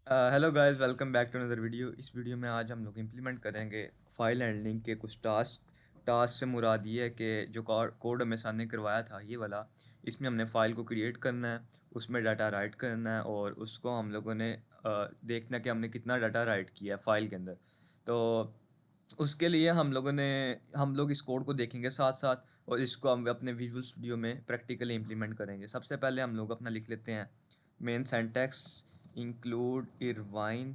Hello guys, welcome back to another video. इस video में आज हम लोग इम्प्लीमेंट करेंगे फाइल हैंडलिंग के कुछ टास्क से मुराद ये है कि जो कोड हमें सामने करवाया था ये वाला, इसमें हमने फ़ाइल को क्रिएट करना है, उसमें डाटा राइट करना है और उसको हम लोगों ने देखना है कि हमने कितना डाटा राइट किया है फ़ाइल के अंदर। तो उसके लिए हम लोग इस कोड को देखेंगे साथ साथ, और इसको हम अपने विजुअल स्टूडियो में प्रैक्टिकली इम्प्लीमेंट करेंगे। सबसे पहले हम लोग अपना लिख लेते हैं मेन सेंटेक्स इंक्लूड इरवाइन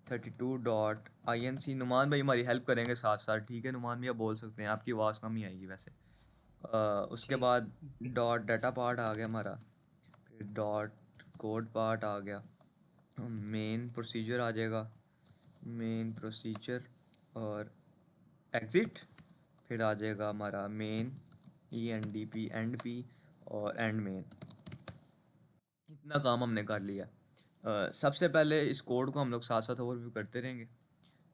32.inc। नुमान भाई हमारी हेल्प करेंगे साथ साथ, ठीक है नुमान भैया बोल सकते हैं, आपकी आवाज़ कम ही आएगी वैसे। उसके ठीक। बाद डॉट डाटा पार्ट आ गया हमारा, फिर डॉट कोड पार्ट आ गया, मेन प्रोसीजर आ जाएगा, मेन प्रोसीजर और एग्ज़िट, फिर आ जाएगा हमारा मेन एंड पी और एंड मेन। इतना काम हमने कर लिया। सबसे पहले इस कोड को हम लोग साथ साथ ओवरव्यू करते रहेंगे।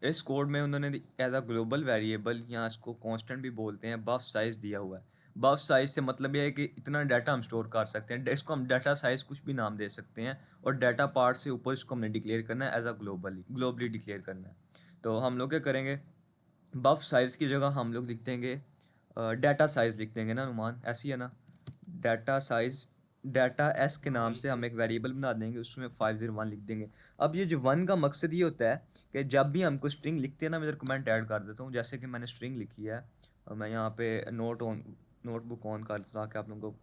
इस कोड में उन्होंने एज अ ग्लोबल वेरिएबल, या इसको कांस्टेंट भी बोलते हैं, बफ साइज़ दिया हुआ है। बफ साइज़ से मतलब यह है कि इतना डाटा हम स्टोर कर सकते हैं। इसको हम डाटा साइज़ कुछ भी नाम दे सकते हैं, और डाटा पार्ट से ऊपर इसको हमने डिक्लेयर करना है एज अ ग्लोबली डिक्लेयर करना है। तो हम लोग क्या करेंगे, बफ साइज़ की जगह हम लोग लिख देंगे डाटा साइज़ लिख देंगे ना नुमान, ऐसी है ना। डाटा साइज़, डाटा एस के हाँ नाम से हम इसे। एक वेरिएबल बना देंगे, उसमें 501 लिख देंगे। अब ये जो वन का मकसद ये होता है कि जब भी हमको स्ट्रिंग लिखते हैं ना, मैं इधर कमेंट ऐड कर देता हूँ, जैसे कि मैंने स्ट्रिंग लिखी है और मैं यहाँ पे नोटबुक ऑन कर ताकि आप लोगों को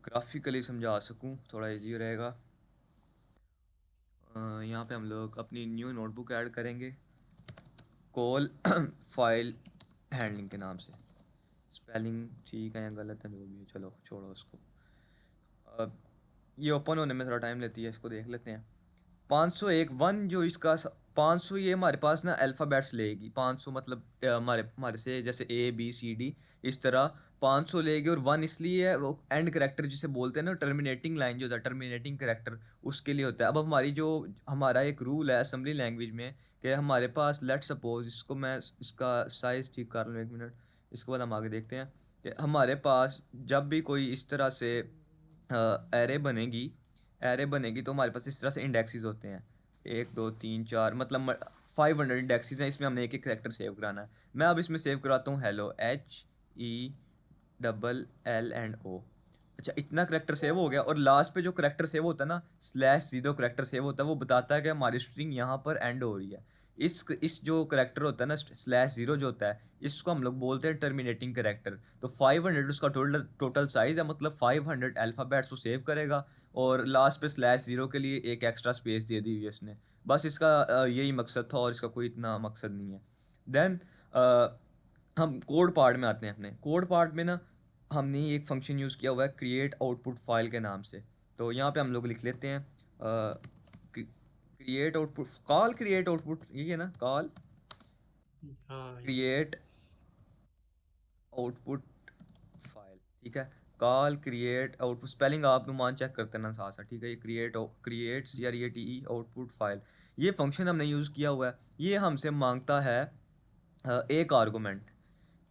ग्राफिकली समझा सकूँ, थोड़ा इजी रहेगा। यहाँ पे हम लोग अपनी न्यू नोटबुक ऐड करेंगे, कॉल फाइल हैंडलिंग के नाम से। स्पेलिंग ठीक है या गलत है जो भी है, चलो छोड़ो उसको। अब ये ओपन होने में थोड़ा टाइम लेती है, इसको देख लेते हैं। 501 वन जो इसका 500, ये हमारे पास ना अल्फ़ाबेट्स लेगी। 500 मतलब हमारे हमारे से जैसे ए बी सी डी, इस तरह 500 लेगी। और वन इसलिए है, वो एंड करेक्टर जिसे बोलते हैं ना, टर्मिनेटिंग लाइन जो होता है, टर्मिनेटिंग करेक्टर उसके लिए होता है। अब हमारी जो हमारा एक रूल है असेंबली लैंग्वेज में कि हमारे पास, लेट सपोज, इसको मैं इसका साइज़ ठीक कर लूँ 1 मिनट, इसके बाद हम आगे देखते हैं कि हमारे पास जब भी कोई इस तरह से एरे बनेगी, एरे बनेगी तो हमारे पास इस तरह से इंडेक्सेस होते हैं, 1 2 3 4, मतलब 500 इंडेक्सेस हैं। इसमें हमने एक एक करेक्टर सेव कराना है। मैं अब इसमें सेव कराता हूँ हेलो, HELL अच्छा, इतना करेक्टर सेव हो गया। और लास्ट पे जो करेक्टर सेव होता है ना, /0 करेक्टर सेव होता है, वो बताता है कि हमारी स्ट्रिंग यहाँ पर एंड हो रही है। इस जो करेक्टर होता है ना, /0 जो होता है, इसको हम लोग बोलते हैं टर्मिनेटिंग करेक्टर। तो 500 उसका टोटल टोटल साइज़ है, मतलब 500 अल्फ़ाबेट्स को सेव करेगा, और लास्ट पे /0 के लिए एक एक्स्ट्रा स्पेस दे दी हुई है इसने। बस इसका यही मकसद था, और इसका कोई इतना मकसद नहीं है। देन हम कोड पार्ट में आते हैं। अपने कोड पार्ट में ना हमने एक फंक्शन यूज़ किया हुआ है क्रिएट आउटपुट फाइल के नाम से। तो यहाँ पे हम लोग लिख लेते हैं create output, call create output, ये है ना, कॉल हाँ ये। क्रिएट आउटपुट फाइल, ठीक है। कॉल क्रिएट आउटपुट, स्पेलिंग आप नुमान चेक करते हैं ना साथ साथ, ठीक है। ये क्रिएट CREATE आउटपुट फाइल, ये फंक्शन हमने यूज़ किया हुआ है। ये हमसे मांगता है एक आर्गूमेंट,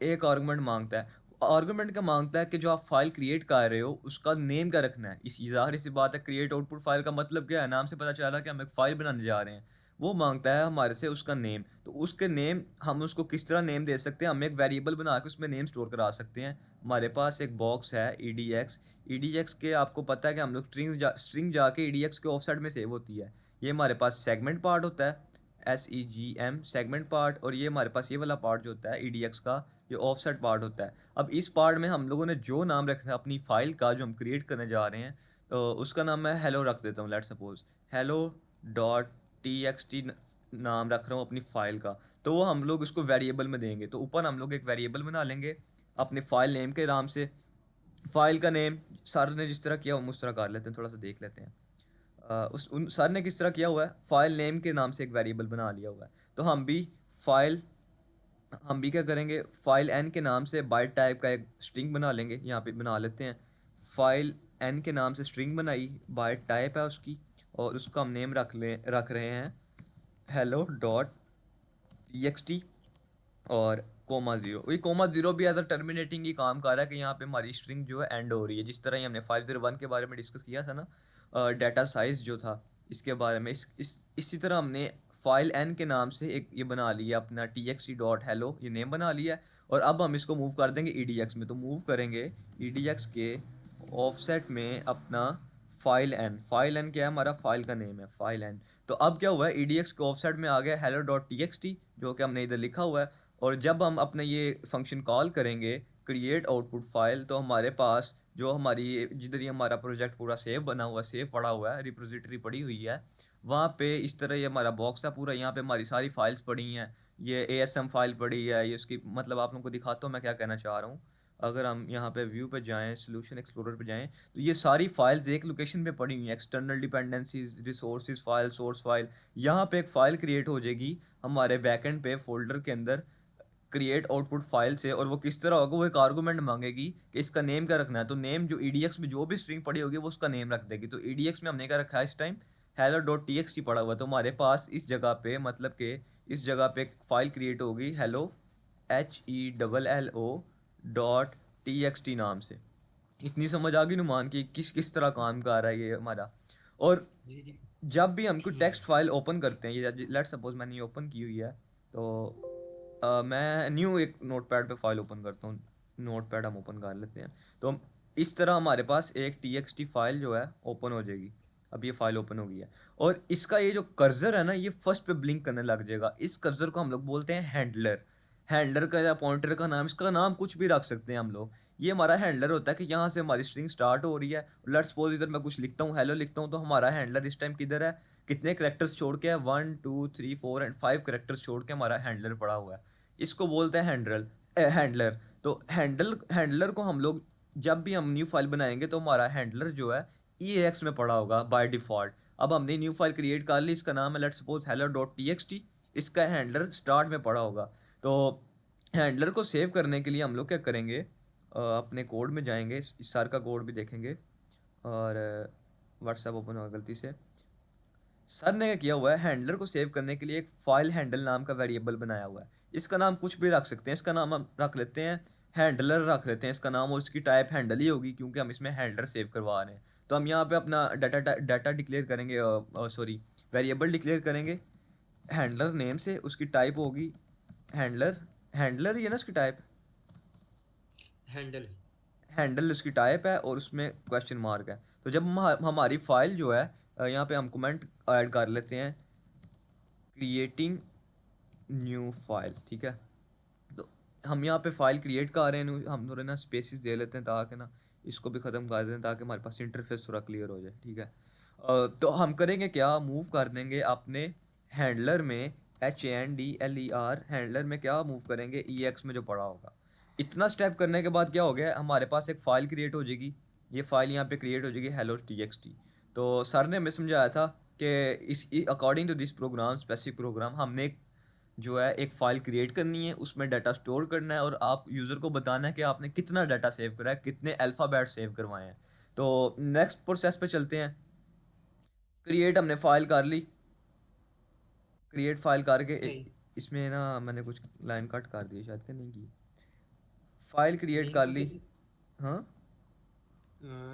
एक आर्गूमेंट मांगता है। आर्गूमेंट का मांगता है कि जो आप फाइल क्रिएट कर रहे हो उसका नेम क्या रखना है। इस ज़ाहिर सी बात है, क्रिएट आउटपुट फाइल का मतलब क्या है, नाम से पता चल रहा है कि हम एक फ़ाइल बनाने जा रहे हैं। वो मांगता है हमारे से उसका नेम। तो उसके नेम, हम उसको किस तरह नेम दे सकते हैं, हम एक वेरिएबल बना के उसमें नेम स्टोर करा सकते हैं। हमारे पास एक बॉक्स है EDX के, आपको पता है कि हम लोग स्ट्रिंग जाके EDX के ऑफसेट में सेव होती है। ये हमारे पास सेगमेंट पार्ट होता है, SEGM सेगमेंट पार्ट, और ये हमारे पास ये वाला पार्ट जो होता है EDX का, ये ऑफसेट पार्ट होता है। अब इस पार्ट में हम लोगों ने जो नाम रखना है अपनी फ़ाइल का, जो हम क्रिएट करने जा रहे हैं, तो उसका नाम मैं हेलो रख देता हूँ। Let suppose hello dot TXT नाम रख रहा हूँ अपनी फ़ाइल का। तो वो हम लोग उसको वेरिएबल में देंगे। तो ऊपर हम लोग एक वेरिएबल बना लेंगे अपने फ़ाइल नेम के नाम से। फ़ाइल का नेम सर ने जिस तरह किया हम उस तरह कर लेते हैं, थोड़ा सा देख लेते हैं। उस उन सर ने किस तरह किया हुआ है, फ़ाइल नेम के नाम से एक वेरिएबल बना लिया हुआ है। तो फाइल हम भी क्या करेंगे, फाइल एन के नाम से बाइट टाइप का एक स्ट्रिंग बना लेंगे। यहाँ पे बना लेते हैं, फाइल एन के नाम से स्ट्रिंग बनाई, बाइट टाइप है उसकी, और उसका हम नेम रख रहे हैं हेलो डॉट TXT, और कोमा 0। ये कोमा 0 भी एज अ टर्मिनेटिंग ही काम कर रहा है कि यहाँ पे हमारी स्ट्रिंग जो है एंड हो रही है। जिस तरह ही हमने 501 के बारे में डिस्कस किया था ना, डाटा साइज़ जो था, इसके बारे में इसी तरह हमने फाइल एन के नाम से एक ये बना लिया अपना txt.hello, ये नेम बना लिया है। और अब हम इसको मूव कर देंगे edx में। तो मूव करेंगे edx के ऑफसेट में अपना फाइल एन क्या है, हमारा फाइल का नेम है फाइल एन। तो अब क्या हुआ है, edx के ऑफसेट में आ गया hello.txt जो कि हमने इधर लिखा हुआ है। और जब हम अपने ये फंक्शन कॉल करेंगे क्रिएट आउटपुट फाइल, तो हमारे पास जो हमारी जिधर ये हमारा प्रोजेक्ट पूरा सेव बना हुआ सेव पड़ा हुआ है, रिपोजिटरी पड़ी हुई है, वहाँ पे इस तरह ये हमारा बॉक्स है पूरा। यहाँ पे हमारी सारी फाइल्स पड़ी हैं, ये ASM फाइल पड़ी है, ये उसकी मतलब आप लोगों को दिखाता हूँ मैं क्या कहना चाह रहा हूँ। अगर हम यहाँ पे व्यू पे जाएं, सोल्यूशन एक्सप्लोरर पे जाएं, तो ये सारी फाइल्स एक लोकेशन पे पड़ी हुई हैं, external dependencies, resources file, source file. यहाँ पे एक फ़ाइल क्रिएट हो जाएगी हमारे बैकएंड पे फोल्डर के अंदर क्रिएट आउटपुट फाइल से। और वो किस तरह होगा, वो एक आर्गूमेंट मांगेगी कि इसका नेम क्या रखना है। तो नेम जो edx में जो भी स्ट्रिंग पड़ी होगी वो उसका नेम रख देगी। तो edx में हमने क्या रखा है इस टाइम, hello.txt पड़ा हुआ। तो हमारे पास इस जगह पे मतलब कि इस जगह पे एक फाइल क्रिएट होगी hello HELLO.txt नाम से। इतनी समझ आ गई नुमान की किस किस तरह काम कर रहा है ये हमारा। और जी जी। जब भी हमको टेक्स्ट फाइल ओपन करते हैं, ये लेट सपोज मैंने ये ओपन की हुई है, तो मैं न्यू एक नोटपैड पे फाइल ओपन करता हूँ। नोटपैड हम ओपन कर लेते हैं। तो इस तरह हमारे पास एक txt फाइल जो है ओपन हो जाएगी। अब ये फाइल ओपन हो गई है और इसका ये जो कर्सर है ना, ये फर्स्ट पे ब्लिंक करने लग जाएगा। इस कर्सर को हम लोग बोलते हैं हैंडलर। हैंडलर का या पॉइंटर का नाम, इसका नाम कुछ भी रख सकते हैं हम लोग। ये हमारा हैंडलर होता है कि यहाँ से हमारी स्ट्रिंग स्टार्ट हो रही है। लेट्स सपोज इधर मैं कुछ लिखता हूँ, हेलो लिखता हूँ, तो हमारा हैंडलर इस टाइम किधर है, कितने करेक्टर्स छोड़ के है, 1 2 3 4 एंड 5 करेक्टर्स छोड़ के हमारा हैंडलर पड़ा हुआ है। इसको बोलते हैं हैंडलर। तो हैंडलर को हम लोग जब भी हम न्यू फाइल बनाएंगे तो हमारा हैंडलर जो है EAX में पड़ा होगा बाय डिफ़ॉल्ट। अब हमने न्यू फाइल क्रिएट कर ली, इसका नाम है लेट्स सपोज hello.txt। इसका हैंडलर स्टार्ट में पड़ा होगा। तो हैंडलर को सेव करने के लिए हम लोग क्या करेंगे, अपने कोड में जाएंगे, इस सार का कोड भी देखेंगे। और व्हाट्सएप ओपन होगा गलती से। सर ने क्या किया हुआ है, हैंडलर को सेव करने के लिए एक फाइल हैंडल नाम का वेरिएबल बनाया हुआ है। इसका नाम कुछ भी रख सकते हैं, इसका नाम हम रख लेते हैं हैंडलर रख लेते हैं इसका नाम। और इसकी टाइप हैंडल ही होगी क्योंकि हम इसमें हैंडलर सेव करवा रहे हैं। तो हम यहाँ पे अपना डाटा डिक्लेयर करेंगे, सॉरी वेरिएबल डिक्लेयर करेंगे हैंडलर नेम से। उसकी टाइप होगी हैंडलर, हैंडलर ही है ना उसकी टाइप, हैंडल। हैंडल उसकी टाइप है और उसमें क्वेश्चन मार्क है। तो जब हमारी फाइल जो है, यहाँ पे हम कमेंट ऐड कर लेते हैं क्रिएटिंग न्यू फाइल, ठीक है। तो हम यहाँ पे फाइल क्रिएट कर रहे हैं, हम थोड़े ना स्पेसिस दे लेते हैं ताकि ना इसको भी ख़त्म कर दें ताकि हमारे पास इंटरफेस थोड़ा क्लियर हो जाए, ठीक है। तो हम करेंगे क्या, मूव कर देंगे अपने हैंडलर में HANDLER, हैंडलर में क्या मूव करेंगे EX में जो पड़ा होगा। इतना स्टेप करने के बाद क्या हो गया, हमारे पास एक फ़ाइल क्रिएट हो जाएगी। ये फाइल यहाँ पे क्रिएट हो जाएगी hello.txt। तो सर ने हमें समझाया था कि इस according to this program, specific program, हमने जो है एक फ़ाइल क्रिएट करनी है, उसमें डाटा स्टोर करना है और आप यूज़र को बताना है कि आपने कितना डाटा सेव करा है, कितने अल्फ़ाबेट सेव करवाए हैं। तो नेक्स्ट प्रोसेस पे चलते हैं। क्रिएट हमने फ़ाइल कर ली, क्रिएट फाइल करके सही। इसमें ना मैंने कुछ लाइन कट कर दी शायद, कि नहीं की, फाइल क्रिएट नहीं कर की ली। फिर हाँ,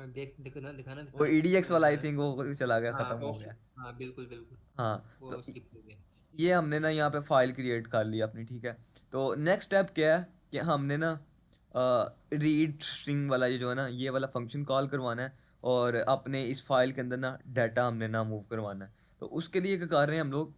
देख दिखाना दिखाना वो दिखाना EDX वाला आई थिंक वो चला गया, हाँ ख़त्म हो ऑफ। गया। हाँ बिल्कुल बिल्कुल। हाँ, तो वो स्किप हो गया। ये हमने ना यहाँ पे फाइल क्रिएट कर ली अपनी, ठीक है। तो नेक्स्ट स्टेप क्या है कि हमने ना रीड स्ट्रिंग वाला ये जो है ना, ये वाला फंक्शन कॉल करवाना है और अपने इस फाइल के अंदर ना डाटा हमने ना मूव करवाना है। तो उसके लिए क्या कर रहे हैं हम लोग,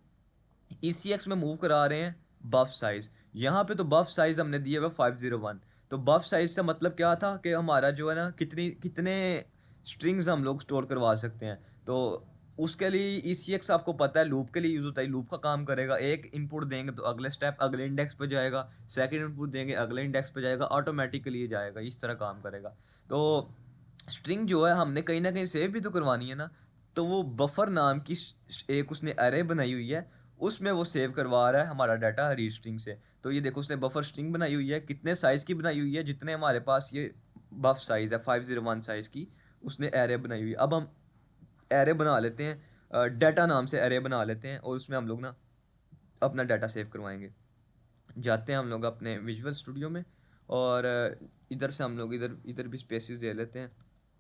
ECX में मूव करा रहे हैं बफ साइज़। यहाँ पे तो बफ साइज़ हमने दिया हुआ 501। तो बफ साइज़ से मतलब क्या था कि हमारा जो है ना कितने स्ट्रिंग्स हम लोग स्टोर करवा सकते हैं। तो उसके लिए ECX आपको पता है लूप के लिए यूज़ होता है, लूप का काम करेगा। एक इनपुट देंगे तो अगले स्टेप अगले इंडेक्स पे जाएगा, सेकंड इनपुट देंगे अगले इंडेक्स पे जाएगा, ऑटोमेटिकली जाएगा, इस तरह काम करेगा। तो स्ट्रिंग जो है हमने कहीं ना कहीं सेव भी तो करवानी है ना। तो वो बफर नाम की एक उसने अरे बनाई हुई है, उसमें वो सेव करवा रहा है हमारा डाटा रीड स्ट्रिंग से। तो ये देखो उसने बफर स्ट्रिंग बनाई हुई है, कितने साइज़ की बनाई हुई है, जितने हमारे पास ये बफ साइज़ है 501 साइज़ की, उसने एरे बनाई हुई है। अब हम एरे बना लेते हैं, डाटा नाम से एरे बना लेते हैं और उसमें हम लोग ना अपना डाटा सेव करवाएंगे। जाते हैं हम लोग अपने विजुअल स्टूडियो में और इधर से हम लोग इधर इधर भी स्पेसिस दे लेते हैं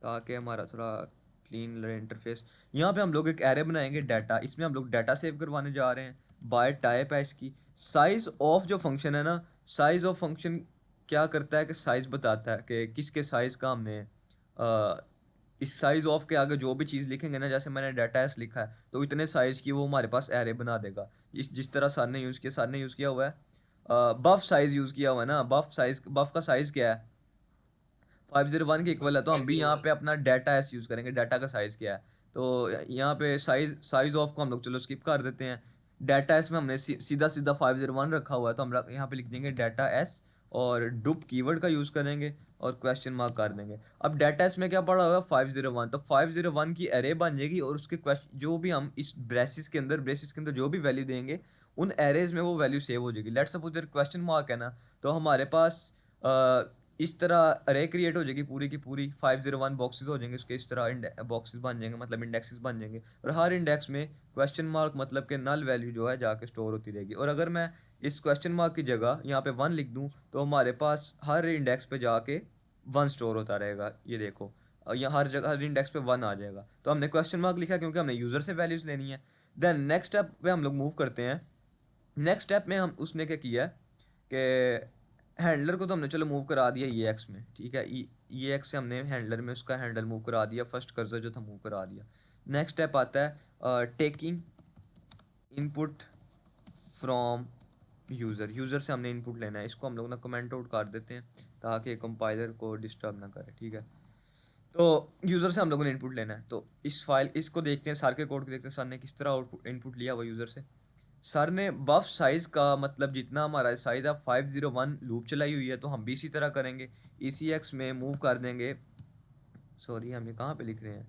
ताकि हमारा थोड़ा क्लीन इंटरफेस। यहाँ पे हम लोग एक एरे बनाएंगे डाटा, इसमें हम लोग डाटा सेव करवाने जा रहे हैं। बाय टाइप है इसकी। साइज ऑफ जो फंक्शन है ना, साइज ऑफ फंक्शन क्या करता है कि साइज बताता है कि किसके साइज का हमने इस साइज ऑफ के आगे जो भी चीज़ लिखेंगे ना, जैसे मैंने डाटा एस लिखा है तो इतने साइज़ की वो हमारे पास एरे बना देगा। जिस तरह सर ने यूज़ किया, सर ने यूज़ किया हुआ है बफ साइज़ यूज़ किया हुआ है ना। बफ का साइज़ क्या है, 501 के इक्वल है। तो हम भी यहाँ 501। पे अपना डाटा एस यूज़ करेंगे। डाटा का साइज़ क्या है, तो यहाँ पे साइज़ ऑफ को हम लोग चलो स्किप कर देते हैं। डाटा एस में हमने सीधा सीधा 501 रखा हुआ है, तो हम यहाँ पे लिख देंगे डाटा एस और डुप कीवर्ड का यूज़ करेंगे और क्वेश्चन मार्क कर देंगे। अब डाटा एस में क्या पड़ा हुआ है 501, तो 501 की एरे बन जाएगी और उसके क्वेश्चन जो भी हम इस ब्रेसिस के अंदर जो भी वैल्यू देंगे उन एरेज में वो वैल्यू सेव हो जाएगी। लेट्स सपोज क्वेश्चन मार्क है ना, तो हमारे पास इस तरह अरे क्रिएट हो जाएगी पूरी की पूरी। 501 बॉक्सेस हो जाएंगे उसके, इस तरह बॉक्सेस बन जाएंगे, मतलब इंडेक्सेस बन जाएंगे। और हर इंडेक्स में क्वेश्चन मार्क मतलब कि नल वैल्यू जो है जाके स्टोर होती रहेगी। और अगर मैं इस क्वेश्चन मार्क की जगह यहाँ पे 1 लिख दूँ तो हमारे पास हर इंडेक्स पे जाके 1 स्टोर होता रहेगा। ये देखो यहाँ हर जगह हर इंडेक्स पे 1 आ जाएगा। तो हमने क्वेश्चन मार्क लिखा क्योंकि हमने यूज़र से वैल्यूज़ लेनी है। देन नेक्स्ट स्टेप पे हम लोग मूव करते हैं। नेक्स्ट स्टेप में हम उसने क्या किया है कि हैंडलर को तो हमने चलो मूव करा दिया ई एक्स में, ठीक है। ई एक्स से हमने हैंडलर में उसका हैंडल मूव करा दिया, फर्स्ट कर्सर जो था मूव करा दिया। नेक्स्ट स्टेप आता है टेकिंग इनपुट फ्रॉम यूज़र से हमने इनपुट लेना है। इसको हम लोग ना कमेंट आउट कर देते हैं ताकि कंपाइलर को डिस्टर्ब ना करे, ठीक है। तो यूज़र से हम लोगों ने इनपुट लेना है, तो इसको देखते हैं, सर के कोड को देखते हैं सर ने किस तरह आउटपुट इनपुट लिया हुआ यूज़र से। सर ने बफ साइज़ का मतलब जितना हमारा साइज़ है 501 लूप चलाई हुई है, तो हम भी इसी तरह करेंगे। ECX में मूव कर देंगे। सॉरी हम ये कहाँ पे लिख रहे हैं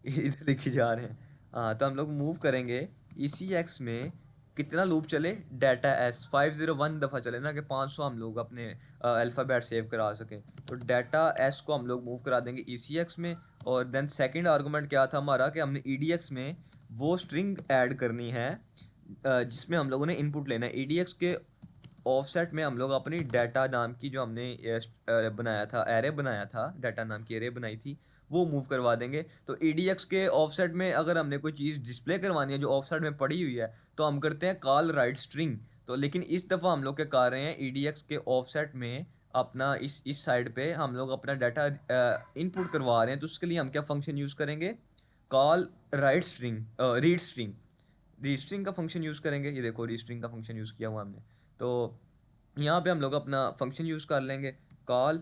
इधर लिखे जा रहे हैं। हाँ, तो हम लोग मूव करेंगे ECX में। कितना लूप चले, डाटा एस 501 दफ़ा चले ना, कि 500 हम लोग अपने अल्फ़ाबेट सेव करा सकें। तो डाटा एस को हम लोग मूव करा देंगे ECX में। और देन सेकंड आर्गूमेंट क्या था हमारा कि हमने EDX में वो स्ट्रिंग ऐड करनी है जिसमें हम लोगों ने इनपुट लेना है। EDX के ऑफसेट में हम लोग अपनी डाटा नाम की जो हमने बनाया था, एरे बनाया था, डाटा नाम की एरे बनाई थी, वो मूव करवा देंगे। तो EDX के ऑफसेट में अगर हमने कोई चीज़ डिस्प्ले करवानी है जो ऑफसेट में पड़ी हुई है, तो हम करते हैं कॉल राइट स्ट्रिंग। तो लेकिन इस दफ़ा हम लोग क्या कर रहे हैं, EDX के ऑफसेट में अपना इस साइड पे हम लोग अपना डाटा इनपुट करवा रहे हैं। तो उसके लिए हम क्या फंक्शन यूज़ करेंगे, call right string read string का फंक्शन यूज़ करेंगे। ये देखो रीड स्ट्रिंग का फंक्शन यूज़ किया हुआ हमने। तो यहाँ पे हम लोग अपना फंक्शन यूज़ कर लेंगे कॉल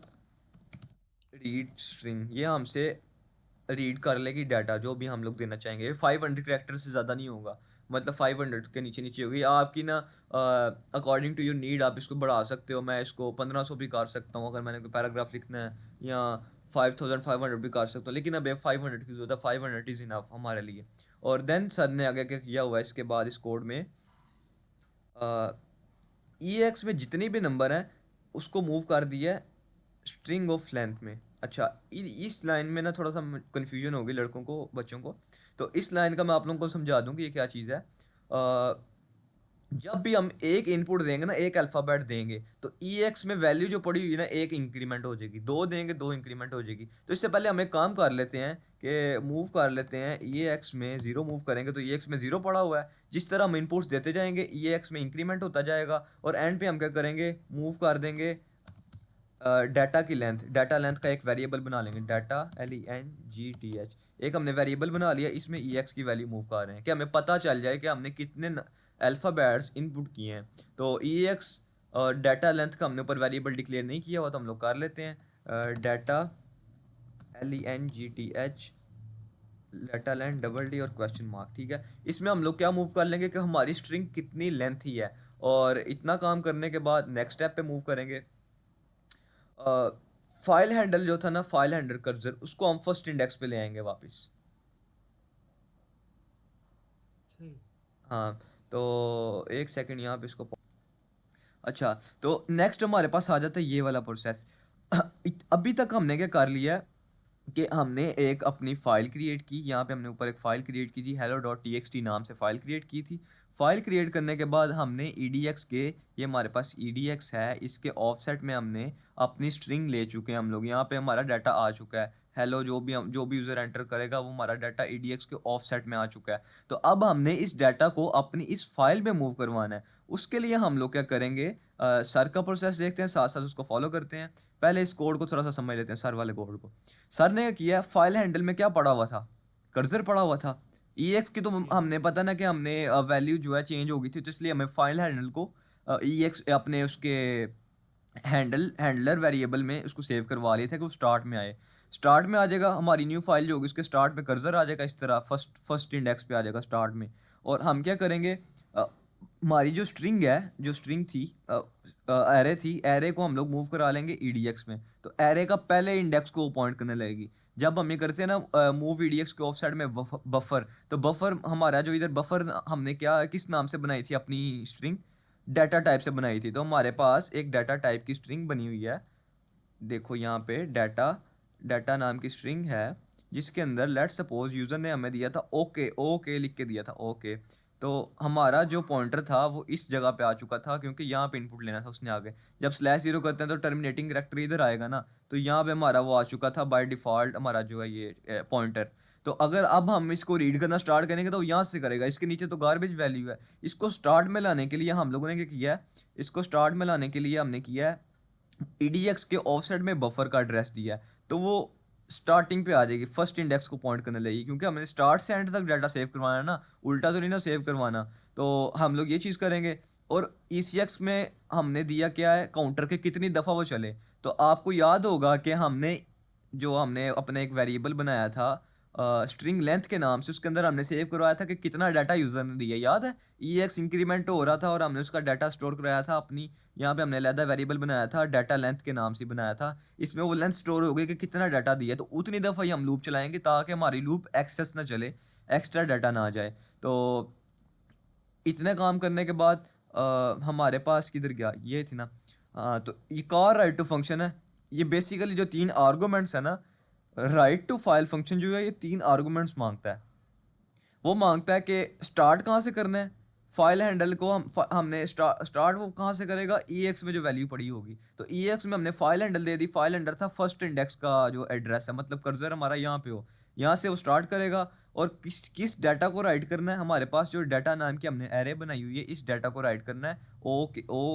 रीड स्ट्रिंग। ये हमसे रीड कर लेगी डाटा जो भी हम लोग देना चाहेंगे। 500 कैरेक्टर से ज़्यादा नहीं होगा, मतलब 500 के नीचे नीचे होगी। आपकी ना अकॉर्डिंग टू योर नीड आप इसको बढ़ा सकते हो। मैं इसको 1500 भी कर सकता हूँ अगर मैंने कोई पैराग्राफ लिखना है, या 5500 भी कर सकता हूँ। लेकिन अब 500 की ज़रूरत है, 500 इज़ इनफ हमारे लिए। और देन सर ने आगे क्या किया हुआ है इसके बाद इस कोड में, EX में जितनी भी नंबर हैं उसको मूव कर दिया है स्ट्रिंग ऑफ लेंथ में। अच्छा, इस लाइन में ना थोड़ा सा कन्फ्यूजन होगी लड़कों को, बच्चों को। तो इस लाइन का मैं आप लोगों को समझा दूँ कि ये क्या चीज़ है। जब भी हम एक इनपुट देंगे ना, एक अल्फ़ाबेट देंगे, तो EX में वैल्यू जो पड़ी हुई है ना, एक इंक्रीमेंट हो जाएगी। 2 देंगे 2 इंक्रीमेंट हो जाएगी। तो इससे पहले हम एक काम कर लेते हैं कि मूव कर लेते हैं EX में 0 मूव करेंगे, तो EX में 0 पड़ा हुआ है। जिस तरह हम इनपुट्स देते जाएंगे EX में इंक्रीमेंट होता जाएगा। और एंड पे हम क्या करेंगे, मूव कर देंगे डाटा की लेंथ। डाटा लेंथ का एक वेरिएबल बना लेंगे, डाटा LENGTH। एक हमने वेरिएबल बना लिया, इसमें EX की वैल्यू मूव कर रहे हैं कि हमें पता चल जाए कि हमने कितने अल्फ़ाबेट्स इनपुट किए हैं। तो EX और डाटा लेंथ का हमने ऊपर वेरिएबल डिक्लेयर नहीं किया हुआ, तो हम लोग कर लेते हैं data LENGTH, data length double D और क्वेश्चन मार्क, ठीक है। इसमें हम लोग क्या मूव कर लेंगे कि हमारी स्ट्रिंग कितनी लेंथ ही है। और इतना काम करने के बाद नेक्स्ट स्टेप पे मूव करेंगे। फाइल हैंडल जो था ना, फाइल हैंडल कर्सर, उसको हम फर्स्ट इंडेक्स पे ले आएंगे वापस। सही। हाँ, तो एक सेकंड यहाँ पे इसको। अच्छा, तो नेक्स्ट हमारे पास आ जाता है ये वाला प्रोसेस। अभी तक हमने क्या कर लिया है कि हमने एक अपनी फ़ाइल क्रिएट की। यहाँ पे हमने ऊपर एक फ़ाइल क्रिएट की थी, hello.txt नाम से फ़ाइल क्रिएट की थी। फ़ाइल क्रिएट करने के बाद हमने EDX के, ये हमारे पास EDX है, इसके ऑफसेट में हमने अपनी स्ट्रिंग ले चुके हैं हम लोग। यहाँ पे हमारा डाटा आ चुका है हेलो जो भी यूज़र एंटर करेगा वो हमारा डाटा EDX के ऑफसेट में आ चुका है। तो अब हमने इस डाटा को अपनी इस फाइल में मूव करवाना है। उसके लिए हम लोग क्या करेंगे, सर का प्रोसेस देखते हैं, साथ साथ उसको फॉलो करते हैं। पहले इस कोड को थोड़ा सा समझ लेते हैं, सर वाले कोड को। सर ने क्या किया, फाइल हैंडल में क्या पड़ा हुआ था, कर्सर पड़ा हुआ था। EX की तो हमने पता ना कि हमने वैल्यू जो है चेंज हो गई थी, तो इसलिए हमें फाइल हैंडल को EX अपने उसके हैंडलर वेरिएबल में उसको सेव करवा लिए थे कि वो स्टार्ट में आए। स्टार्ट में आ जाएगा, हमारी न्यू फाइल जो होगी उसके स्टार्ट में कर्सर आ जाएगा, इस तरह फर्स्ट इंडेक्स पे आ जाएगा स्टार्ट में। और हम क्या करेंगे, हमारी जो स्ट्रिंग है, जो स्ट्रिंग थी, एरे थी, एरे को हम लोग मूव करा लेंगे EDX में। तो एरे का पहले इंडेक्स को पॉइंट करने लगेगी। जब हम ये करते हैं ना मूव EDX के ऑफसेट में बफर, तो बफर हमारा जो इधर बफर हमने क्या किस नाम से बनाई थी अपनी स्ट्रिंग, डाटा टाइप से बनाई थी। तो हमारे पास एक डाटा टाइप की स्ट्रिंग बनी हुई है, देखो यहाँ पे डाटा डाटा नाम की स्ट्रिंग है, जिसके अंदर लेट सपोज यूज़र ने हमें दिया था ओके, ओके लिख के दिया था ओके। तो हमारा जो पॉइंटर था वो इस जगह पे आ चुका था, क्योंकि यहाँ पे इनपुट लेना था उसने आगे। जब /0 करते हैं तो टर्मिनेटिंग कैरेक्टर इधर आएगा ना, तो यहाँ पे हमारा वो आ चुका था बाय डिफ़ॉल्ट हमारा जो है ये पॉइंटर। तो अगर अब हम इसको रीड करना स्टार्ट करेंगे तो यहाँ से करेगा, इसके नीचे तो गार्बेज वैल्यू है। इसको स्टार्ट में लाने के लिए हम लोगों ने क्या किया है, इसको स्टार्ट में लाने के लिए हमने किया है EDX के ऑफसेट में बफर का एड्रेस दिया है, तो वो स्टार्टिंग पे आ जाएगी, फर्स्ट इंडेक्स को पॉइंट करने लगेगी, क्योंकि हमने स्टार्ट से एंड तक डाटा सेव करवाना है ना, उल्टा तो नहीं ना सेव करवाना। तो हम लोग ये चीज़ करेंगे। और ECX में हमने दिया क्या है, काउंटर के कितनी दफ़ा वो चले। तो आपको याद होगा कि हमने अपने एक वेरिएबल बनाया था स्ट्रिंग लेंथ के नाम से, उसके अंदर हमने सेव करवाया था कि कितना डाटा यूज़र ने दिया, याद है। EX इंक्रीमेंट हो रहा था और हमने उसका डाटा स्टोर कराया था अपनी, यहाँ पे हमने अलहदा वेरिएबल बनाया था, डाटा लेंथ के नाम से बनाया था। इसमें वो लेंथ स्टोर हो गई कि कितना डाटा दिया, तो उतनी दफ़ा ही हम लूप चलाएंगे ताकि हमारी लूप एक्सेस ना चले, एक्स्ट्रा डाटा ना आ जाए। तो इतने काम करने के बाद हमारे पास किधर गया, ये थी ना, हाँ। तो ये कार राइट टू फंक्शन है, ये बेसिकली जो 3 आर्गूमेंट्स है ना, राइट टू फाइल फंक्शन जो है ये 3 आर्गूमेंट्स मांगता है। वो मांगता है कि स्टार्ट कहाँ से करना है, फाइल हैंडल को हमने स्टार्ट वो कहाँ से करेगा, EX में जो वैल्यू पड़ी होगी। तो EX में हमने फाइल हैंडल दे दी, फाइल हैंडल था फर्स्ट इंडेक्स का जो एड्रेस है, मतलब कर्सर हमारा यहाँ पे हो, यहाँ से वो स्टार्ट करेगा। और किस किस डाटा को राइट करना है, हमारे पास जो डाटा नाम की हमने एरे बनाई हुई है, इस डाटा को राइट करना है, ओ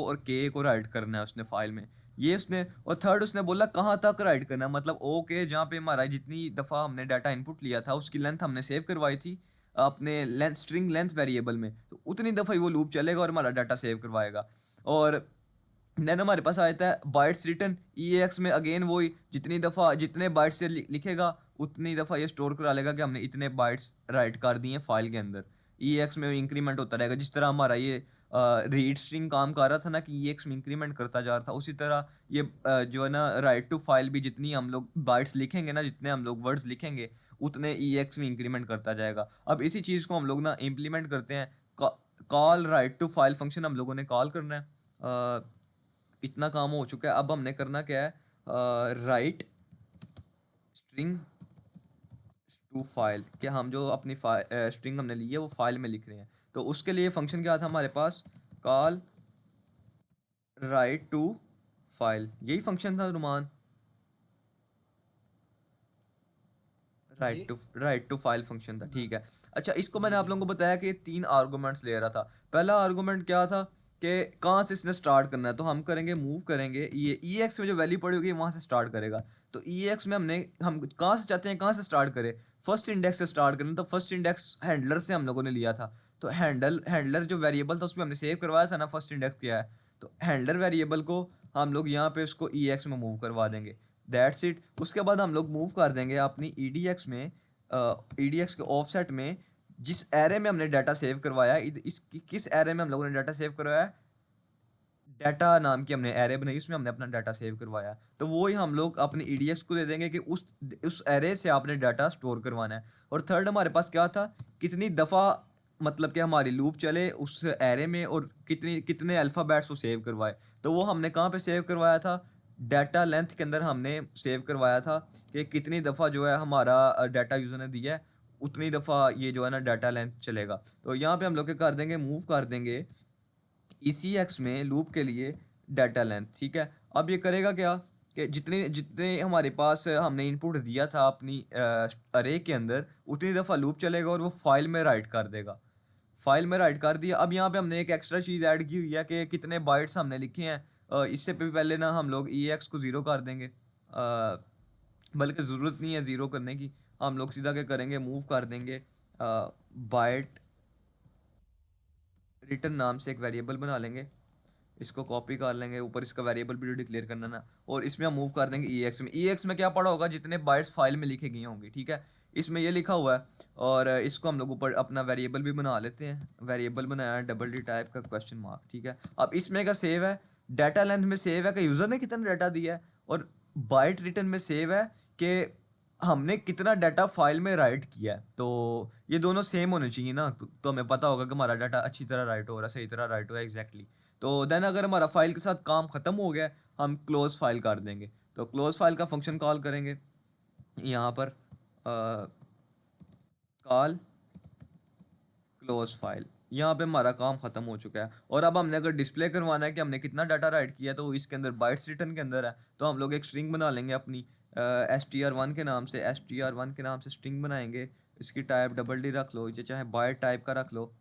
और के को राइट करना है उसने फाइल में, ये उसने। और थर्ड उसने बोला कहाँ तक राइट करना है, मतलब ओके जहाँ पे हमारा जितनी दफ़ा हमने डाटा इनपुट लिया था उसकी लेंथ हमने सेव करवाई थी अपने लेंथ स्ट्रिंग लेंथ वेरिएबल में, तो उतनी दफ़ा ही वो लूप चलेगा और हमारा डाटा सेव करवाएगा। और देन हमारे पास आता है बाइट्स रिटर्न, EX में अगेन वही, जितनी दफ़ा जितने बाइट्स से लिखेगा उतनी दफ़ा ये स्टोर करा लेगा कि हमने इतने बाइट्स राइट कर दिए फाइल के अंदर। EX में इंक्रीमेंट होता रहेगा, जिस तरह हमारा ये रीड स्ट्रिंग काम कर रहा था ना कि EX में इंक्रीमेंट करता जा रहा था, उसी तरह ये जो है ना राइट टू फाइल भी, जितनी हम लोग बाइट्स लिखेंगे ना, जितने हम लोग वर्ड्स लिखेंगे उतने EX में इंक्रीमेंट करता जाएगा। अब इसी चीज़ को हम लोग ना इम्प्लीमेंट करते हैं, call write to file function हम लोगों ने कॉल करना है। इतना काम हो चुका है, अब हमने करना क्या है, राइट स्ट्रिंग टू फाइल, कि हम जो अपनी स्ट्रिंग हमने ली है वो फाइल में लिख रहे हैं। तो उसके लिए फंक्शन क्या था हमारे पास, कॉल राइट टू फाइल, यही फंक्शन था रुमान, जी राइट टू फाइल फंक्शन था, ठीक है। अच्छा, इसको मैंने जी आप लोगों को बिल्कुल। बताया कि 3 आर्गूमेंट्स ले रहा था। पहला आर्गूमेंट क्या था कि कहाँ से इसने स्टार्ट करना है, तो हम करेंगे मूव करेंगे, ये EX में जो वैल्यू पड़ी होगी वहाँ से स्टार्ट करेगा। तो EX में हम कहाँ से चाहते हैं, कहाँ से स्टार्ट करें, फर्स्ट इंडेक्स से स्टार्ट करें। तो फर्स्ट इंडेक्स हैंडलर से हम लोगों ने लिया था, तो हैंडलर जो वेरिएबल था उसमें हमने सेव करवाया था ना फर्स्ट इंडेक्स क्या है, तो हैंडलर वेरिएबल को हम लोग यहाँ पे उसको EX में मूव करवा देंगे, दैट्स इट। उसके बाद हम लोग मूव कर देंगे अपनी EDX में, EDX के ऑफसेट में, जिस एरे में हमने डाटा सेव करवाया, किस एरे में हम लोगों ने डाटा सेव करवाया, डाटा नाम की हमने एरे बनाई, उसमें हमने अपना डाटा सेव करवाया। तो वो ही हम लोग अपने EDX को दे देंगे कि उस एरे से आपने डाटा स्टोर करवाना है। और थर्ड हमारे पास क्या था, कितनी दफ़ा मतलब कि हमारी लूप चले उस एरे में, और कितने अल्फ़ाबेट्स को सेव करवाए। तो वो हमने कहाँ पे सेव करवाया था, डाटा लेंथ के अंदर हमने सेव करवाया था कि कितनी दफ़ा जो है हमारा डाटा यूज़र ने दिया है उतनी दफ़ा ये जो है ना डाटा लेंथ चलेगा। तो यहाँ पे हम लोग क्या कर देंगे, मूव कर देंगे ECX में लूप के लिए डाटा लेंथ, ठीक है। अब ये करेगा क्या, कि जितने जितने हमारे पास हमने इनपुट दिया था अपनी अरे के अंदर, उतनी दफ़ा लूप चलेगा और वो फाइल में राइट कर देगा। फाइल में राइट कर दिया। अब यहाँ पे हमने एक एक्स्ट्रा चीज़ ऐड की हुई है कि कितने बाइट्स हमने लिखे हैं। इससे भी पहले ना हम लोग ई एक्स को ज़ीरो कर देंगे, बल्कि ज़रूरत नहीं है ज़ीरो करने की। हम लोग सीधा क्या करेंगे, मूव कर देंगे, बाइट रिटर्न नाम से एक वेरिएबल बना लेंगे, इसको कॉपी कर लेंगे, ऊपर इसका वेरिएबल भी डिक्लेयर करना ना, और इसमें हम मूव कर देंगे ई एक्स में। ई एक्स में क्या पड़ा होगा, जितने बाइट्स फाइल में लिखे गए होंगे, ठीक है, इसमें ये लिखा हुआ है। और इसको हम लोग ऊपर अपना वेरिएबल भी बना लेते हैं। वेरिएबल बनाया डबल डी टाइप का क्वेश्चन मार्क, ठीक है। अब इसमें का सेव है, डाटा लेंथ में सेव है कि यूज़र ने कितना डाटा दिया है, और बाइट रिटर्न में सेव है कि हमने कितना डाटा फाइल में राइट किया है। तो ये दोनों सेम होने चाहिए ना, तो हमें पता होगा कि हमारा डाटा अच्छी तरह राइट हो रहा है, सही तरह राइट हो रहा है, एग्जैक्टली। तो देन अगर हमारा फाइल के साथ काम ख़त्म हो गया है, हम क्लोज फाइल कर देंगे। तो क्लोज फाइल का फंक्शन कॉल करेंगे यहाँ पर, कॉल क्लोज फाइल। यहाँ पे हमारा काम ख़त्म हो चुका है। और अब हमने अगर डिस्प्ले करवाना है कि हमने कितना डाटा राइट किया, तो इसके अंदर बाइट्स रिटर्न के अंदर है, तो हम लोग एक स्ट्रिंग बना लेंगे अपनी str1 के नाम से। str1 के नाम से स्ट्रिंग बनाएंगे, इसकी टाइप डबल डी रख लो, ये चाहे बाइट टाइप का रख लो।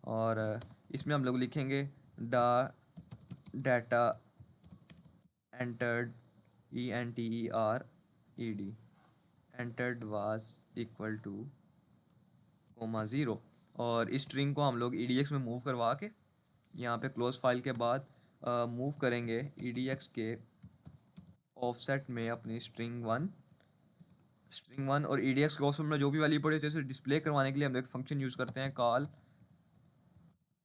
और इसमें हम लोग लिखेंगे data entered entered entered was equal to comma zero. और इस स्ट्रिंग को हम लोग EDX में मूव करवा के यहाँ पे क्लोज फाइल के बाद मूव करेंगे EDX के ऑफसेट में अपनी स्ट्रिंग वन और EDX के ऑफसेट में जो भी वैल्यू पड़ी थी उसे डिस्प्ले करवाने के लिए हम एक फंक्शन यूज़ करते हैं, कॉल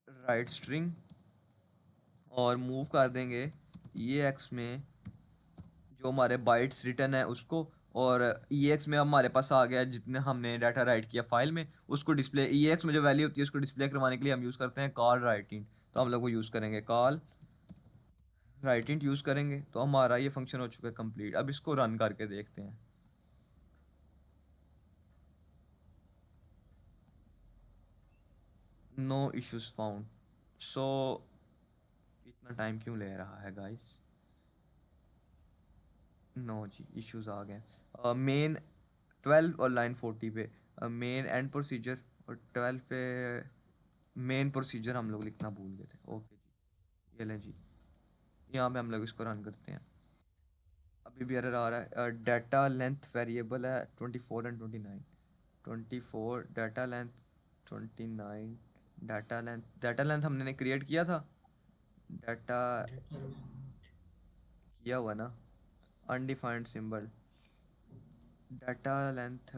राइट स्ट्रिंग, और मूव कर देंगे EAX में जो हमारे बाइट्स रिटर्न है उसको। और EX में हमारे पास आ गया जितने हमने डाटा राइट किया फाइल में, उसको डिस्प्ले EX में जो वैल्यू होती है उसको डिस्प्ले करवाने के लिए हम यूज़ करते हैं कॉल राइटिंग। तो हम लोग वो यूज़ करेंगे, कॉल राइटिंग यूज़ करेंगे। तो हमारा ये फंक्शन हो चुका है कंप्लीट। अब इसको रन करके देखते हैं। No issues found. सो इतना टाइम क्यों ले रहा है गाइस? नो जी, इश्यूज आ गए। मेन 12 और लाइन 40 पे मेन एंड प्रोसीजर, और 12 पे मेन प्रोसीजर हम लोग लिखना भूल गए थे। ओके जी, ये लें जी, यहाँ पे हम लोग इसको रन करते हैं। अभी भी एरर आ रहा है। डाटा लेंथ वेरिएबल है 24 and 29। 24 data length, 29 data length हमने क्रिएट किया था, डाटा किया हुआ ना, अनडिफाइंड सिंबल। डाटा लेंथ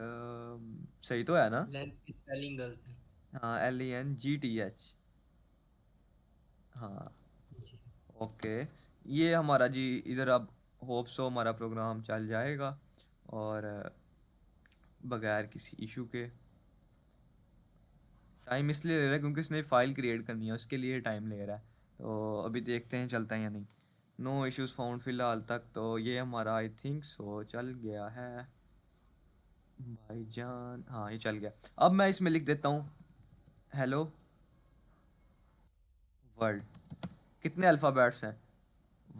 सही तो है ना? लेंथ की स्पेलिंग गलत है। हाँ, LENGTH। हाँ, जी। ओके। ये हमारा जी इधर अब होप सो हमारा प्रोग्राम चल जाएगा, और बगैर किसी इशू के। टाइम इसलिए ले रहा है क्योंकि इसने फ़ाइल क्रिएट करनी है, उसके लिए टाइम ले रहा है। तो अभी देखते हैं चलता है या नहीं। नो इश्यूज़ फाउंड फ़िलहाल तक तो ये हमारा आई थिंक सो चल गया है भाईजान। हाँ, ये चल गया। अब मैं इसमें लिख देता हूँ हेलो वर्ल्ड। कितने अल्फ़ाबेट्स हैं?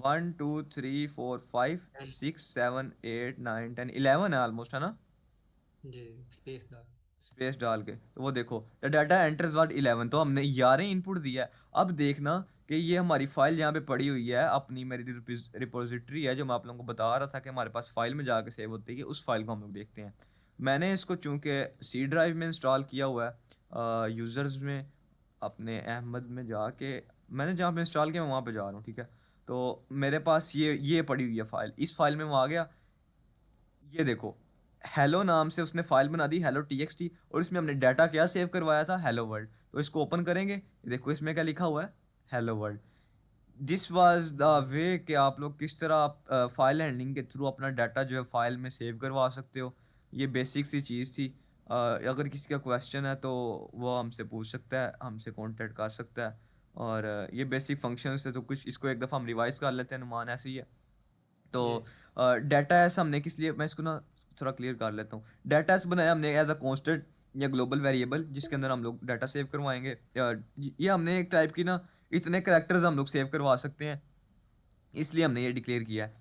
1 2 3 4 5 6 7 8 9 10 11 है ऑलमोस्ट, है ना? जी, स्पेस डाल। स्पेस डाल के तो वो देखो, द डाटा एंटर्स वाट 11, तो हमने 11 इनपुट दिया है। अब देखना कि ये हमारी फाइल यहाँ पे पड़ी हुई है अपनी, मेरी रिपोजिटरी है जो मैं आप लोगों को बता रहा था कि हमारे पास फाइल में जाके सेव होती है, उस फाइल को हम लोग देखते हैं। मैंने इसको चूँकि सी ड्राइव में इंस्टॉल किया हुआ है, यूज़र्स में अपने अहमद में जाके मैंने जहाँ पे इंस्टॉल किया मैं वहाँ पे जा रहा हूँ, ठीक है। तो मेरे पास ये पड़ी हुई है फाइल, इस फाइल में वो आ गया। ये देखो, हेलो नाम से उसने फाइल बना दी, हेलो TXT, और इसमें हमने डाटा क्या सेव करवाया था, हेलो वर्ल्ड। तो इसको ओपन करेंगे, देखो इसमें क्या लिखा हुआ है, hello world. This was the way कि आप लोग किस तरह फाइल हैंडलिंग के थ्रू अपना डाटा जो है फाइल में सेव करवा सकते हो। ये बेसिक सी चीज़ थी। अगर किसी का क्वेश्चन है तो वो हमसे पूछ सकता है, हमसे कांटेक्ट कर सकता है। और ये बेसिक फंक्शन है, तो कुछ इसको एक दफ़ा हम रिवाइज कर लेते हैं, अनुमान ऐसे ही है। तो जी। डाटा एस हमने किस लिए, मैं इसको ना थोड़ा क्लियर कर लेता हूँ। डाटा एस बनाया हमने एज अ कांस्टेंट या ग्लोबल वेरिएबल, जिसके अंदर हम लोग डाटा सेव करवाएंगे। ये हमने एक टाइप की ना, इतने करेक्टर्स हम लोग सेव करवा सकते हैं, इसलिए हमने ये डिक्लेयर किया है।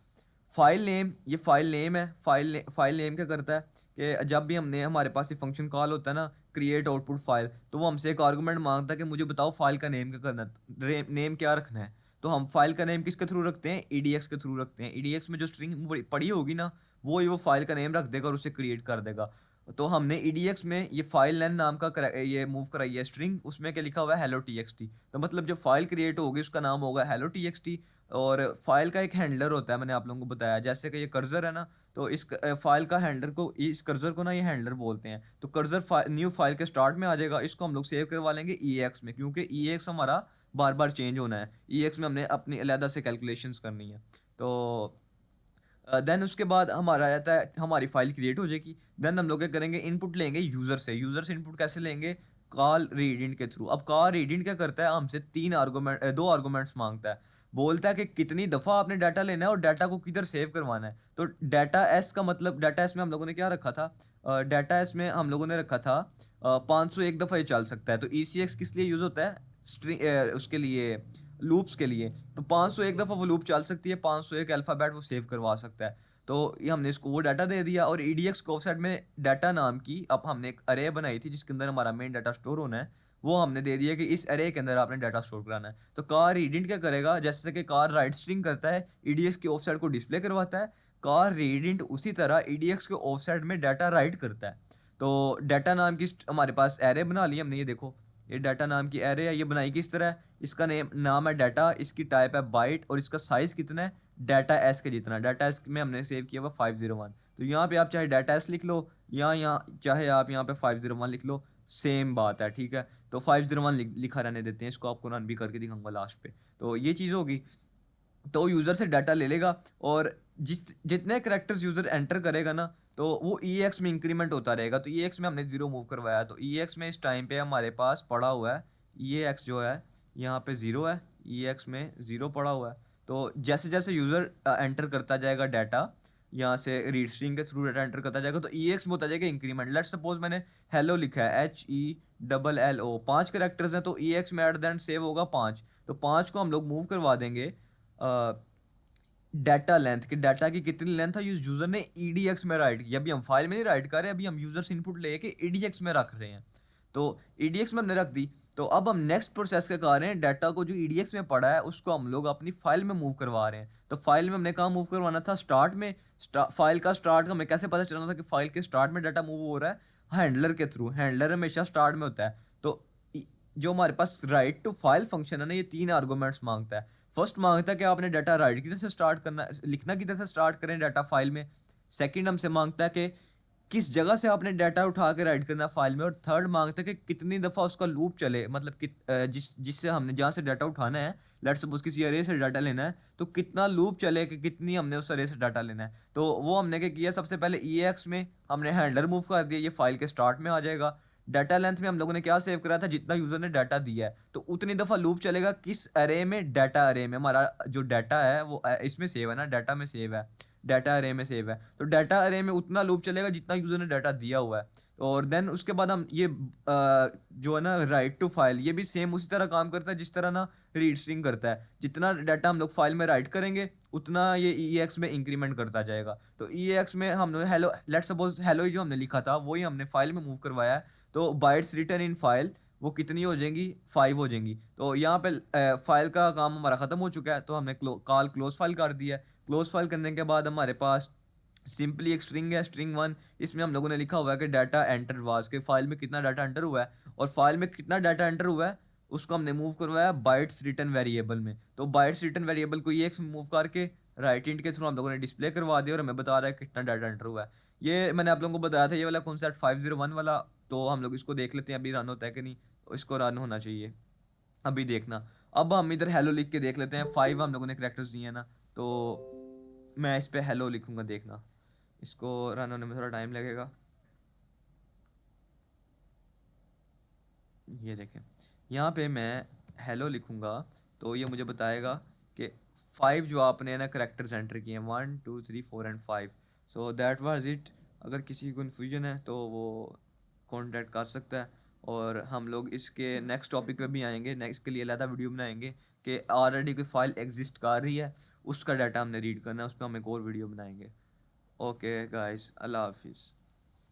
फाइल नेम है। फाइल नेम क्या करता है कि जब भी हमने हमारे पास ये फंक्शन कॉल होता है ना, क्रिएट आउटपुट फाइल, तो वो हमसे एक आर्गुमेंट मांगता है कि मुझे बताओ फाइल का नेम क्या करना है, नेम क्या रखना है। तो हम फाइल का नेम किसके थ्रू रखते हैं, ईडीएक्स के थ्रू रखते हैं। ईडीएक्स में जो स्ट्रिंग पड़ी होगी ना, वो फाइल का नेम रख देगा और उसे क्रिएट कर देगा। तो हमने ईडीएक्स में ये फाइल लेन नाम का ये मूव कराई है स्ट्रिंग, उसमें क्या लिखा हुआ है, हेलो टीएक्सटी। तो मतलब जो फाइल क्रिएट होगी उसका नाम होगा हेलो टीएक्सटी। और फाइल का एक हैंडलर होता है, मैंने आप लोगों को बताया, जैसे कि ये कर्सर है ना, तो इस फाइल का हैंडलर को, इस कर्सर को ना ये हैंडलर बोलते हैं। तो कर्सर न्यू फाइल के स्टार्ट में आ जाएगा, इसको हम लोग सेव करवा लेंगे ईएक्स में, क्योंकि ईएक्स हमारा बार बार चेंज होना है। ईएक्स में हमने अपनी अलहदा से कैलकुलेशंस करनी है। तो देन उसके बाद हमारा रहता है, हमारी फाइल क्रिएट हो जाएगी। देन हम लोग क्या करेंगे, इनपुट लेंगे यूज़र से। यूज़र से इनपुट कैसे लेंगे, कॉल रीडिंट के थ्रू। अब कॉल रीडिंट क्या करता है, हमसे दो आर्गूमेंट्स मांगता है। बोलता है कि कितनी दफ़ा आपने डाटा लेना है और डाटा को किधर सेव करवाना है। तो डाटा एस का मतलब, डाटा एस में हम लोगों ने क्या रखा था, डाटा एस में हम लोगों ने रखा था 501 दफ़ा ये चल सकता है। तो ई सी एक्स किस लिए यूज़ होता है, स्ट्रिंग उसके लिए, लूप्स के लिए। तो 501 दफ़ा वो लूप चल सकती है, 501 अल्फ़ाबेट वो सेव करवा सकता है। तो ये हमने इसको वो डाटा दे दिया। और EDX को ऑफसेट में डाटा नाम की अब हमने एक अरे बनाई थी जिसके अंदर हमारा मेन डाटा स्टोर होना है। वो हमने दे दिया कि इस अरे के अंदर आपने डाटा स्टोर कराना है। तो कार रीडिंट क्या करेगा, जैसे कि कार राइट स्ट्रिंग करता है, EDX के ऑफसेट को डिस्प्ले करवाता है। कार रीडिंट उसी तरह EDX के ऑफसेट में डाटा राइट करता है। तो डाटा नाम की हमारे पास एरे बना ली हमने, ये देखो, ये डाटा नाम की एरे है। ये बनाई किस तरह है, इसका नाम है डाटा, इसकी टाइप है बाइट, और इसका साइज़ कितना है, डाटा एस के जितना। डाटा एस में हमने सेव किया हुआ 501। तो यहाँ पे आप चाहे डाटा एस लिख लो, या यहाँ चाहे आप यहाँ पे 501 लिख लो, सेम बात है, ठीक है। तो 501 लिखा रहने देते हैं, इसको आपको रन भी करके दिखाऊंगा लास्ट पे। तो ये चीज़ होगी। तो यूज़र से डाटा ले लेगा, और जितने करेक्टर्स यूज़र एंटर करेगा ना, तो वो ई एक्स में इंक्रीमेंट होता रहेगा। तो ई एक्स में हमने ज़ीरो मूव करवाया, तो ई एक्स में इस टाइम पे हमारे पास पड़ा हुआ है, ई एक्स जो है यहाँ पे ज़ीरो है, ई एक्स में ज़ीरो पड़ा हुआ है। तो जैसे जैसे यूज़र एंटर करता जाएगा डाटा, यहाँ से रीड स्ट्रिंग के थ्रू डाटा एंटर करता जाएगा, तो ई एक्स में होता जाएगा इंक्रीमेंट। लेट्स सपोज मैंने हेलो लिखा है, HELLO, 5 करेक्टर्स हैं, तो ई एक्स में एट द एंड सेव होगा 5। तो 5 को हम लोग मूव करवा देंगे डाटा लेंथ, कि डाटा की कितनी लेंथ है यूजर ने EDX में राइट की। अभी हम फाइल में नहीं राइट कर रहे, अभी हम यूजर से इनपुट लेके EDX में रख रहे हैं। तो EDX में हमने रख दी। तो अब हम नेक्स्ट प्रोसेस क्या कर रहे हैं, डाटा को जो EDX में पड़ा है उसको हम लोग अपनी फाइल में मूव करवा रहे हैं। तो फाइल में हमने कहाँ मूव करवाना था, स्टार्ट में। फाइल का स्टार्ट का हमें कैसे पता चलना था कि फाइल के स्टार्ट में डाटा मूव हो रहा है, हैंडलर के थ्रू। हैंडलर हमेशा स्टार्ट में होता है। तो जो हमारे पास राइट टू फाइल फंक्शन है ना, ये 3 आर्गूमेंट्स मांगता है। फर्स्ट मांगता है कि आपने डाटा राइट किधर से स्टार्ट करना, लिखना किधर से स्टार्ट करें डाटा फाइल में। सेकंड हमसे मांगता है कि किस जगह से आपने डाटा उठा के राइट करना फाइल में। और थर्ड मांगता है कि कितनी दफ़ा उसका लूप चले, मतलब जिससे हमने जहाँ से डाटा उठाना है, लेट्स सपोज किसी अरे से डाटा लेना है, तो कितना लूप चले कि कितनी हमने उस अरे से डाटा लेना है। तो वो हमने क्या किया, सबसे पहले ई एक्स में हमने हैंडलर मूव कर दिया, ये फाइल के स्टार्ट में आ जाएगा। डाटा लेंथ में हम लोगों ने क्या सेव करा था, जितना यूज़र ने डाटा दिया है, तो उतनी दफ़ा लूप चलेगा किस अरे में, डाटा अरे में। हमारा जो डाटा है वो इसमें सेव है ना, डाटा में सेव है, डाटा अरे में सेव है। तो डाटा अरे में उतना लूप चलेगा जितना यूज़र ने डाटा दिया हुआ है। और देन उसके बाद हम ये जो है ना राइट टू फाइल, ये भी सेम उसी तरह काम करता है जिस तरह ना रीड स्ट्रिंग करता है। जितना डाटा हम लोग फाइल में राइट करेंगे उतना ये ई एक्स में इंक्रीमेंट करता जाएगा। तो ई एक्स में हमने हेलो, लेट्स सपोज हेलो ही जो हमने लिखा था वही हमने फाइल में मूव करवाया है। तो बाइट्स रिटर्न इन फाइल वो कितनी हो जाएंगी, 5 हो जाएंगी। तो यहाँ पे फाइल का काम हमारा ख़त्म हो चुका है, तो हमने कॉल क्लोज फाइल कर दिया है। क्लोज फाइल करने के बाद हमारे पास सिंपली एक स्ट्रिंग है, स्ट्रिंग 1। इसमें हम लोगों ने लिखा हुआ है कि डाटा एंटर वाज, के फाइल में कितना डाटा एंटर हुआ है, और फाइल में कितना डाटा एंटर हुआ है उसको हमने मूव करवाया बाइट्स रिटर्न वेरिएबल में। तो बाइट्स रिटर्न वेरिएबल को EX में मूव करके राइट इंट के थ्रू हम लोगों ने डिस्प्ले करवा दिया, और हमें बता रहा है कितना डाटा एंटर हुआ है। ये मैंने आप लोगों को बताया था, ये वाला कॉन्सेप्ट 501 वाला। तो हम लोग इसको देख लेते हैं अभी रन होता है कि नहीं। तो इसको रन होना चाहिए, अभी देखना। अब हम इधर हेलो लिख के देख लेते हैं, 5 हम लोगों ने करेक्टर्स दिए हैं ना। तो मैं इस पे हेलो लिखूंगा, देखना इसको रन होने में थोड़ा टाइम लगेगा। ये देखें, यहाँ पे मैं हेलो लिखूंगा, तो ये मुझे बताएगा कि 5 जो आपने ना करेक्टर्स एंटर किए हैं, 1 2 3 4 and 5। So that was it. अगर किसी को कन्फ्यूजन है तो वो कांटेक्ट कर सकता है। और हम लोग इसके नेक्स्ट टॉपिक पे भी आएंगे, नेक्स्ट के लिए अलग वीडियो बनाएंगे कि ऑलरेडी कोई फाइल एग्जिस्ट कर रही है, उसका डाटा हमने रीड करना है, उस पर हम एक और वीडियो बनाएंगे। ओके गाइस, अल्लाह हाफिज़।